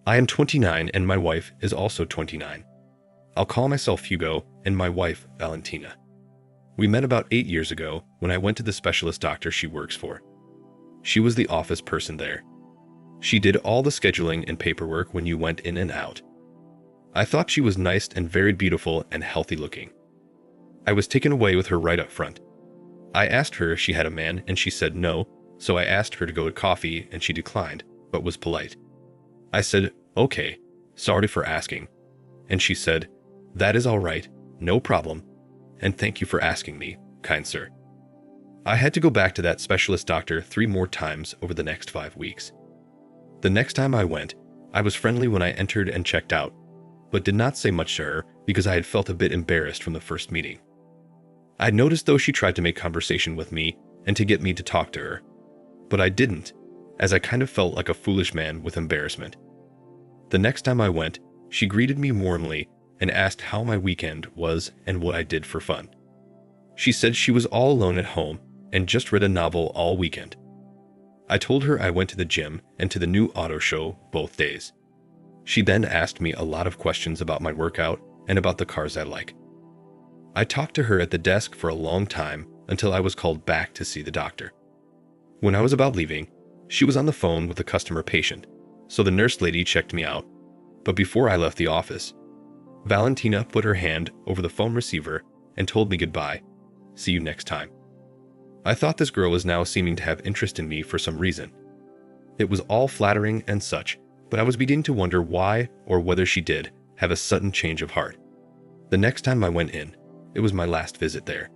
I am 29 and my wife is also 29. I'll call myself Hugo and my wife Valentina. We met about 8 years ago when I went to the specialist doctor she works for. She was the office person there. She did all the scheduling and paperwork when you went in and out. I thought she was nice and very beautiful and healthy looking. I was taken away with her right up front. I asked her if she had a man and she said no, so I asked her to go to coffee and she declined, but was polite. I said, "Okay, sorry for asking." And she said, "That is all right, no problem, and thank you for asking me, kind sir." I had to go back to that specialist doctor 3 more times over the next 5 weeks. The next time I went, I was friendly when I entered and checked out, but did not say much to her because I had felt a bit embarrassed from the first meeting. I noticed though she tried to make conversation with me and to get me to talk to her, but I didn't, as I kind of felt like a foolish man with embarrassment. The next time I went, she greeted me warmly and asked how my weekend was and what I did for fun. She said she was all alone at home and just read a novel all weekend. I told her I went to the gym and to the new auto show both days. She then asked me a lot of questions about my workout and about the cars I like. I talked to her at the desk for a long time until I was called back to see the doctor. When I was about leaving, she was on the phone with a customer patient, so the nurse lady checked me out. But before I left the office, Valentina put her hand over the phone receiver and told me goodbye. See you next time. I thought this girl was now seeming to have interest in me for some reason. It was all flattering and such, but I was beginning to wonder why or whether she did have a sudden change of heart. The next time I went in, it was my last visit there.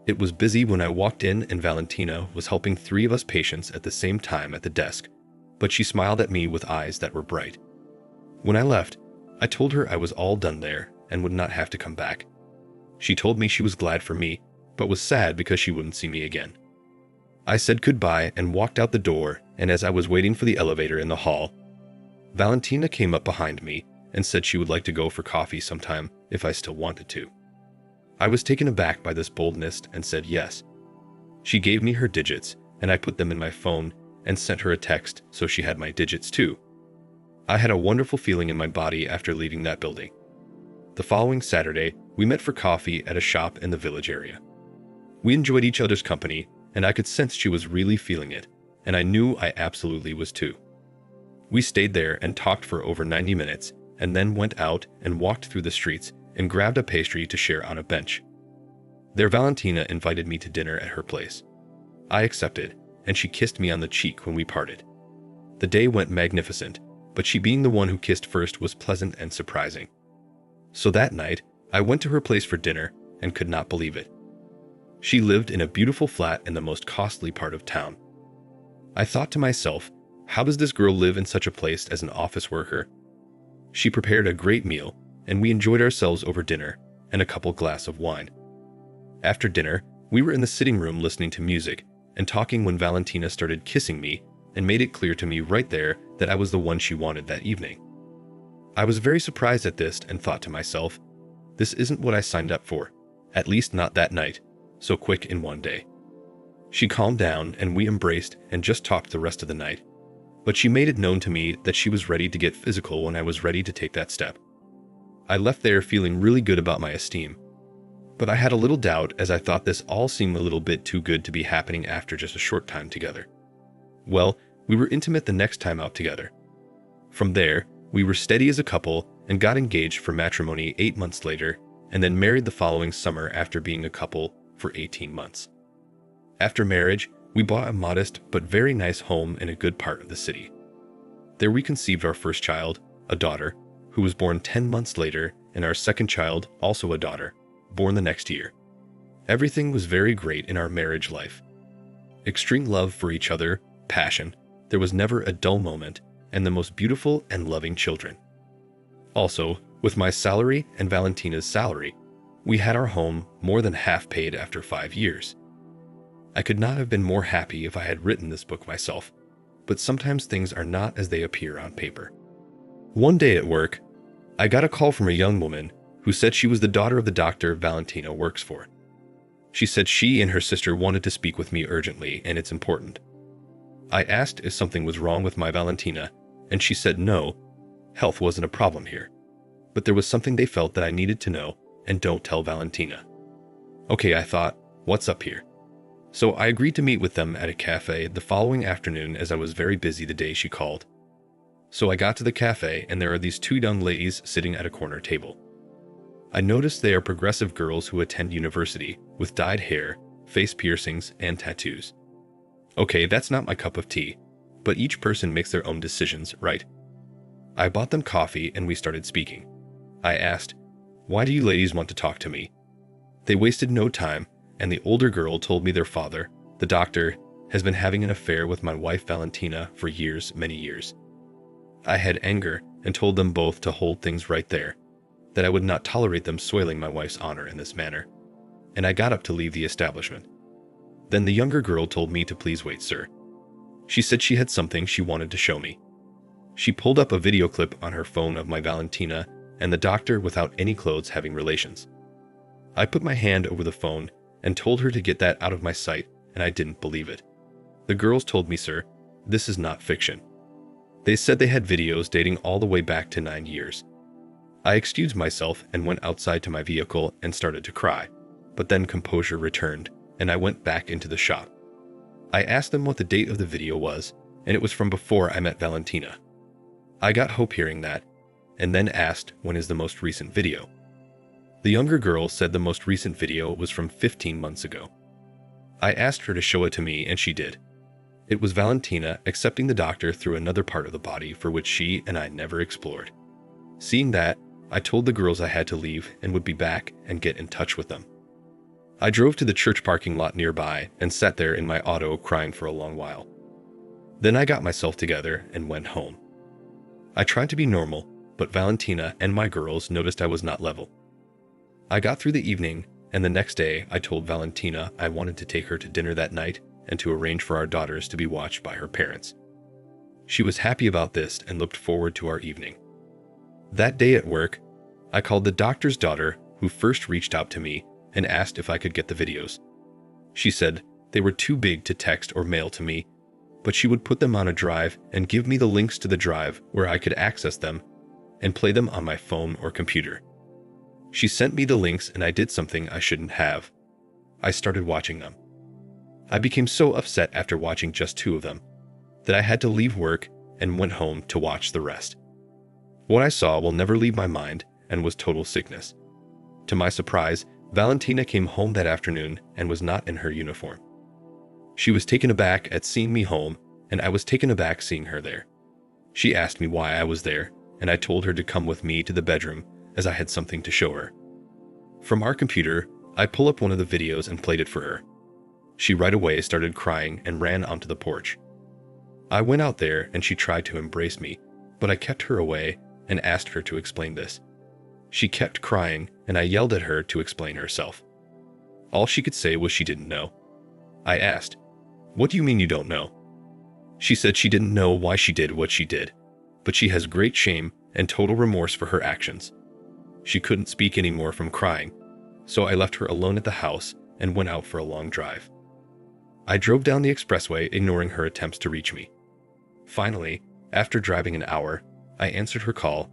It was busy when I walked in and Valentina was helping 3 of us patients at the same time at the desk, but she smiled at me with eyes that were bright. When I left, I told her I was all done there and would not have to come back. She told me she was glad for me, but was sad because she wouldn't see me again. I said goodbye and walked out the door, and as I was waiting for the elevator in the hall, Valentina came up behind me and said she would like to go for coffee sometime if I still wanted to. I was taken aback by this boldness and said yes. She gave me her digits, and I put them in my phone and sent her a text so she had my digits too. I had a wonderful feeling in my body after leaving that building. The following Saturday, we met for coffee at a shop in the village area. We enjoyed each other's company, and I could sense she was really feeling it, and I knew I absolutely was too. We stayed there and talked for over 90 minutes, and then went out and walked through the streets and grabbed a pastry to share on a bench. There Valentina invited me to dinner at her place. I accepted, and she kissed me on the cheek when we parted. The day went magnificent, but she being the one who kissed first was pleasant and surprising. So that night, I went to her place for dinner and could not believe it. She lived in a beautiful flat in the most costly part of town. I thought to myself, how does this girl live in such a place as an office worker? She prepared a great meal, and we enjoyed ourselves over dinner and a couple glasses of wine. After dinner, we were in the sitting room listening to music and talking when Valentina started kissing me and made it clear to me right there that I was the one she wanted that evening. I was very surprised at this and thought to myself, this isn't what I signed up for, at least not that night, so quick in one day. She calmed down and we embraced and just talked the rest of the night, but she made it known to me that she was ready to get physical when I was ready to take that step. I left there feeling really good about my esteem, but I had a little doubt as I thought this all seemed a little bit too good to be happening after just a short time together. Well, we were intimate the next time out together. From there, we were steady as a couple and got engaged for matrimony 8 months later, and then married the following summer after being a couple for 18 months. After marriage, we bought a modest but very nice home in a good part of the city. There we conceived our first child, a daughter, who was born 10 months later, and our second child, also a daughter, born the next year. Everything was very great in our marriage life. Extreme love for each other, passion, there was never a dull moment, and the most beautiful and loving children. Also, with my salary and Valentina's salary, we had our home more than half paid after 5 years. I could not have been more happy if I had written this book myself, but sometimes things are not as they appear on paper. One day at work, I got a call from a young woman who said she was the daughter of the doctor Valentina works for. She said she and her sister wanted to speak with me urgently, and it's important. I asked if something was wrong with my Valentina, and she said no, Health wasn't a problem here, but there was something they felt that I needed to know and don't tell Valentina. Okay, I thought, what's up here? So I agreed to meet with them at a cafe the following afternoon as I was very busy the day she called. So I got to the cafe and there are these two young ladies sitting at a corner table. I noticed they are progressive girls who attend university with dyed hair, face piercings, and tattoos. Okay, that's not my cup of tea, but each person makes their own decisions, right? I bought them coffee and we started speaking. I asked, "Why do you ladies want to talk to me?" They wasted no time, and the older girl told me their father, the doctor, has been having an affair with my wife Valentina for years, many years. I had anger and told them both to hold things right there, that I would not tolerate them soiling my wife's honor in this manner, and I got up to leave the establishment. Then the younger girl told me to please wait, sir. She said she had something she wanted to show me. She pulled up a video clip on her phone of my Valentina and the doctor without any clothes having relations. I put my hand over the phone and told her to get that out of my sight, and I didn't believe it. The girls told me, "Sir, this is not fiction." They said they had videos dating all the way back to 9 years. I excused myself and went outside to my vehicle and started to cry, but then composure returned, and I went back into the shop. I asked them what the date of the video was, and it was from before I met Valentina. I got hope hearing that, and then asked when is the most recent video. The younger girl said the most recent video was from 15 months ago. I asked her to show it to me, and she did. It was Valentina accepting the doctor through another part of the body for which she and I never explored. Seeing that, I told the girls I had to leave and would be back and get in touch with them. I drove to the church parking lot nearby and sat there in my auto crying for a long while. Then I got myself together and went home. I tried to be normal, but Valentina and my girls noticed I was not level. I got through the evening, and the next day I told Valentina I wanted to take her to dinner that night and to arrange for our daughters to be watched by her parents. She was happy about this and looked forward to our evening. That day at work, I called the doctor's daughter, who first reached out to me and asked if I could get the videos. She said they were too big to text or mail to me, but she would put them on a drive and give me the links to the drive where I could access them and play them on my phone or computer. She sent me the links and I did something I shouldn't have. I started watching them. I became so upset after watching just 2 of them that I had to leave work and went home to watch the rest. What I saw will never leave my mind and was total sickness. To my surprise, Valentina came home that afternoon and was not in her uniform. She was taken aback at seeing me home, and I was taken aback seeing her there. She asked me why I was there, and I told her to come with me to the bedroom as I had something to show her. From our computer, I pulled up one of the videos and played it for her. She right away started crying and ran onto the porch. I went out there and she tried to embrace me, but I kept her away and asked her to explain this. She kept crying and I yelled at her to explain herself. All she could say was she didn't know. I asked, "What do you mean you don't know?" She said she didn't know why she did what she did, but she has great shame and total remorse for her actions. She couldn't speak anymore from crying, so I left her alone at the house and went out for a long drive. I drove down the expressway, ignoring her attempts to reach me. Finally, after driving an hour, I answered her call,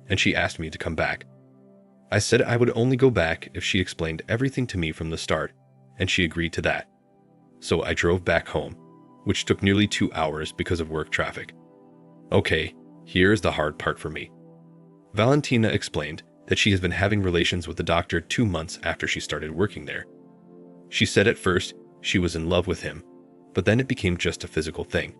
and she asked me to come back. I said I would only go back if she explained everything to me from the start, and she agreed to that. So I drove back home, which took nearly 2 hours because of work traffic. Okay, here's the hard part for me. Valentina explained that she has been having relations with the doctor 2 months after she started working there. She said at first she was in love with him, but then it became just a physical thing.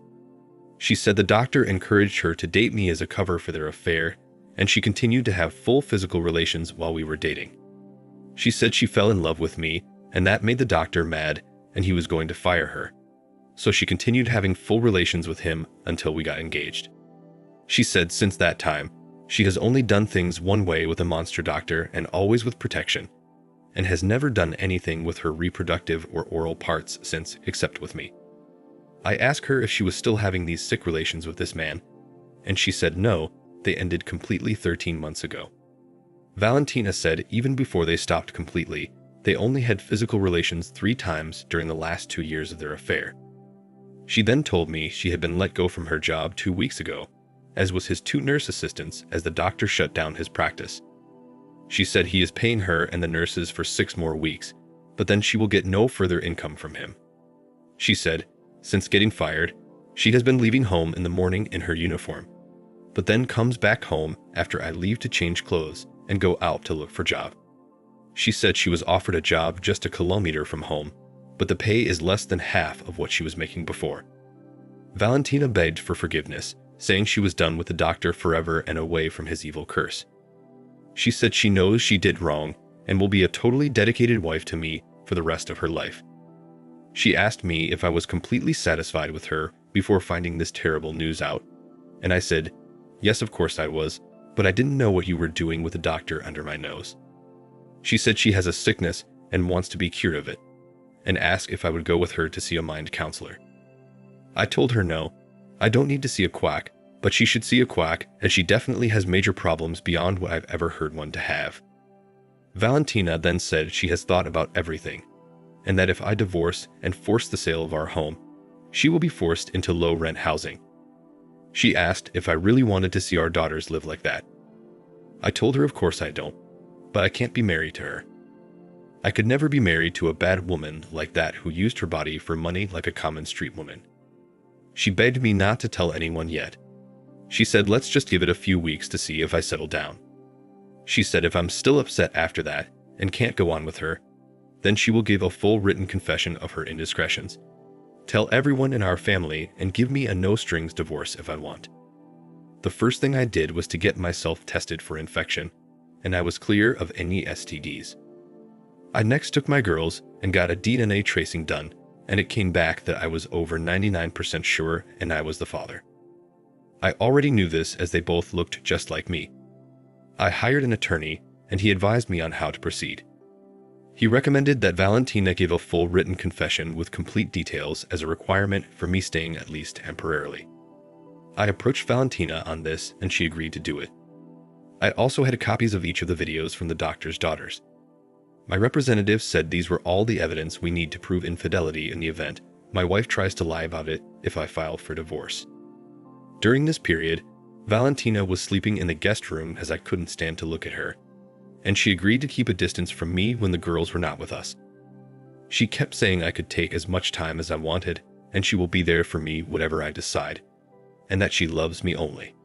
She said the doctor encouraged her to date me as a cover for their affair, and she continued to have full physical relations while we were dating. She said she fell in love with me, and that made the doctor mad, and he was going to fire her. So she continued having full relations with him until we got engaged. She said since that time, she has only done things one way with a monster doctor and always with protection, and has never done anything with her reproductive or oral parts since, except with me. I asked her if she was still having these sick relations with this man, and she said no, they ended completely 13 months ago. Valentina said even before they stopped completely, they only had physical relations 3 times during the last 2 years of their affair. She then told me she had been let go from her job 2 weeks ago, as was his 2 nurse assistants, as the doctor shut down his practice. She said he is paying her and the nurses for 6 more weeks, but then she will get no further income from him. She said, since getting fired, she has been leaving home in the morning in her uniform, but then comes back home after I leave to change clothes and go out to look for a job. She said she was offered a job just a kilometer from home, but the pay is less than half of what she was making before. Valentina begged for forgiveness, saying she was done with the doctor forever and away from his evil curse. She said she knows she did wrong and will be a totally dedicated wife to me for the rest of her life. She asked me if I was completely satisfied with her before finding this terrible news out, and I said, yes, of course I was, but I didn't know what you were doing with the doctor under my nose. She said she has a sickness and wants to be cured of it, and asked if I would go with her to see a mind counselor. I told her no, I don't need to see a quack, but she should see a quack as she definitely has major problems beyond what I've ever heard one to have. Valentina then said she has thought about everything, and that if I divorce and force the sale of our home, she will be forced into low-rent housing. She asked if I really wanted to see our daughters live like that. I told her of course I don't, but I can't be married to her. I could never be married to a bad woman like that who used her body for money like a common street woman. She begged me not to tell anyone yet. She said let's just give it a few weeks to see if I settle down. She said if I'm still upset after that and can't go on with her, then she will give a full written confession of her indiscretions, tell everyone in our family, and give me a no-strings divorce if I want. The first thing I did was to get myself tested for infection, and I was clear of any STDs. I next took my girls and got a DNA tracing done, and it came back that I was over 99% sure and I was the father. I already knew this as they both looked just like me. I hired an attorney, and he advised me on how to proceed. He recommended that Valentina give a full written confession with complete details as a requirement for me staying at least temporarily. I approached Valentina on this and she agreed to do it. I also had copies of each of the videos from the doctor's daughters. My representative said these were all the evidence we need to prove infidelity in the event my wife tries to lie about it if I file for divorce. During this period, Valentina was sleeping in the guest room as I couldn't stand to look at her, and she agreed to keep a distance from me when the girls were not with us. She kept saying I could take as much time as I wanted, and she will be there for me whatever I decide, and that she loves me only.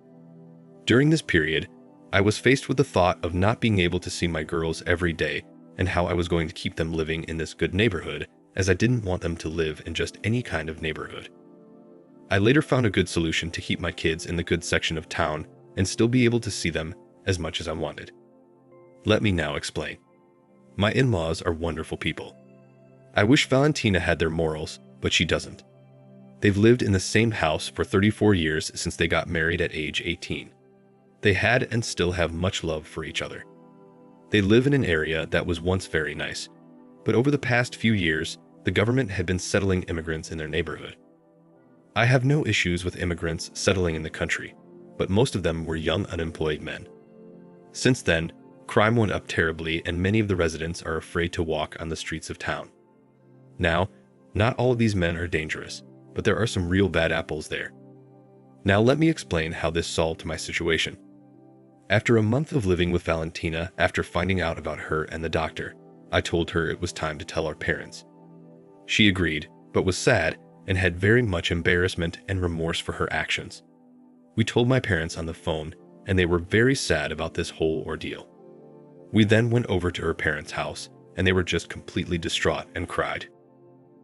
During this period, I was faced with the thought of not being able to see my girls every day and how I was going to keep them living in this good neighborhood, as I didn't want them to live in just any kind of neighborhood. I later found a good solution to keep my kids in the good section of town and still be able to see them as much as I wanted. Let me now explain. My in-laws are wonderful people. I wish Valentina had their morals, but she doesn't. They've lived in the same house for 34 years since they got married at age 18. They had and still have much love for each other. They live in an area that was once very nice, but over the past few years, the government had been settling immigrants in their neighborhood. I have no issues with immigrants settling in the country, but most of them were young unemployed men. Since then, crime went up terribly and many of the residents are afraid to walk on the streets of town. Now, not all of these men are dangerous, but there are some real bad apples there. Now let me explain how this solved my situation. After a month of living with Valentina, after finding out about her and the doctor, I told her it was time to tell our parents. She agreed, but was sad and had very much embarrassment and remorse for her actions. We told my parents on the phone, and they were very sad about this whole ordeal. We then went over to her parents' house, and they were just completely distraught and cried.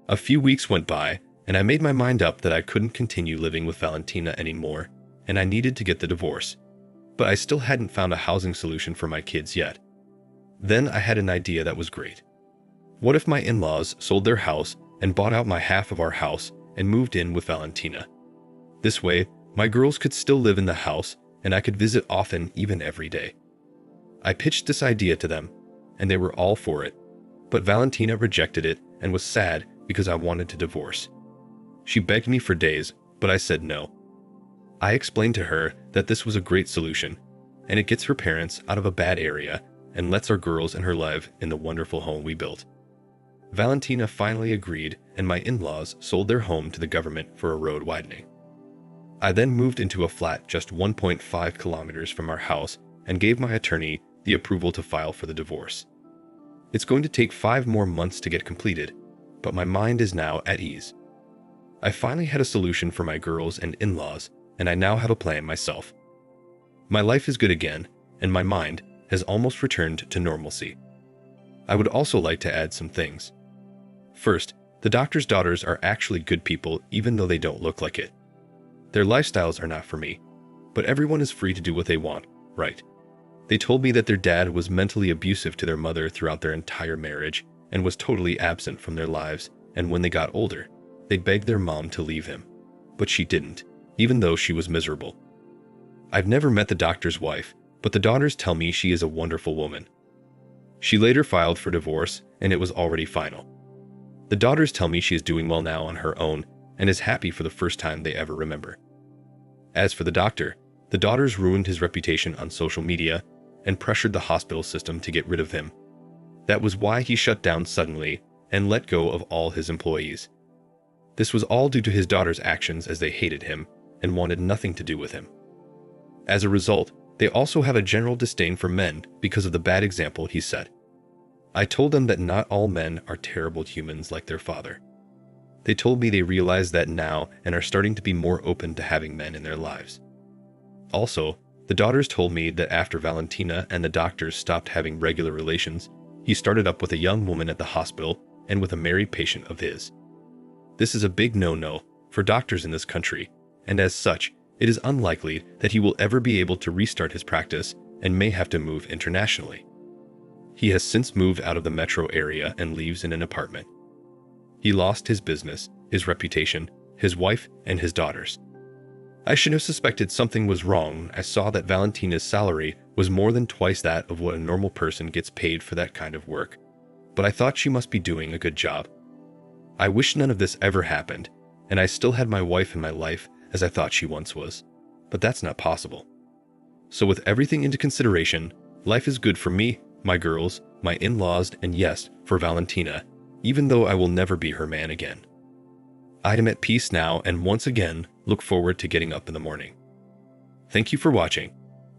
A few weeks went by, and I made my mind up that I couldn't continue living with Valentina anymore, and I needed to get the divorce. But I still hadn't found a housing solution for my kids yet. Then I had an idea that was great. What if my in-laws sold their house and bought out my half of our house and moved in with Valentina? This way, my girls could still live in the house, and I could visit often, even every day. I pitched this idea to them, and they were all for it, but Valentina rejected it and was sad because I wanted to divorce. She begged me for days, but I said no. I explained to her that this was a great solution, and it gets her parents out of a bad area and lets our girls and her live in the wonderful home we built. Valentina finally agreed, and my in-laws sold their home to the government for a road widening. I then moved into a flat just 1.5 kilometers from our house and gave my attorney the approval to file for the divorce. It's going to take 5 more months to get completed, but my mind is now at ease. I finally had a solution for my girls and in-laws, and I now have a plan myself. My life is good again, and my mind has almost returned to normalcy. I would also like to add some things. First, the doctor's daughters are actually good people even though they don't look like it. Their lifestyles are not for me, but everyone is free to do what they want, right? They told me that their dad was mentally abusive to their mother throughout their entire marriage and was totally absent from their lives, and when they got older, they begged their mom to leave him. But she didn't, even though she was miserable. I've never met the doctor's wife, but the daughters tell me she is a wonderful woman. She later filed for divorce, and it was already final. The daughters tell me she is doing well now on her own and is happy for the first time they ever remember. As for the doctor, the daughters ruined his reputation on social media and pressured the hospital system to get rid of him. That was why he shut down suddenly and let go of all his employees. This was all due to his daughter's actions, as they hated him and wanted nothing to do with him. As a result, they also have a general disdain for men because of the bad example he set. I told them that not all men are terrible humans like their father. They told me they realize that now and are starting to be more open to having men in their lives. Also, the daughters told me that after Valentina and the doctors stopped having regular relations, he started up with a young woman at the hospital and with a married patient of his. This is a big no-no for doctors in this country, and as such, it is unlikely that he will ever be able to restart his practice and may have to move internationally. He has since moved out of the metro area and lives in an apartment. He lost his business, his reputation, his wife, and his daughters. I should have suspected something was wrong. I saw that Valentina's salary was more than twice that of what a normal person gets paid for that kind of work, but I thought she must be doing a good job. I wish none of this ever happened, and I still had my wife in my life as I thought she once was, but that's not possible. So with everything into consideration, life is good for me, my girls, my in-laws, and yes, for Valentina, even though I will never be her man again. I am at peace now and once again look forward to getting up in the morning. Thank you for watching.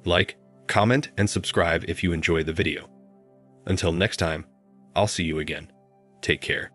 Like, comment, and subscribe if you enjoyed the video. Until next time, I'll see you again. Take care.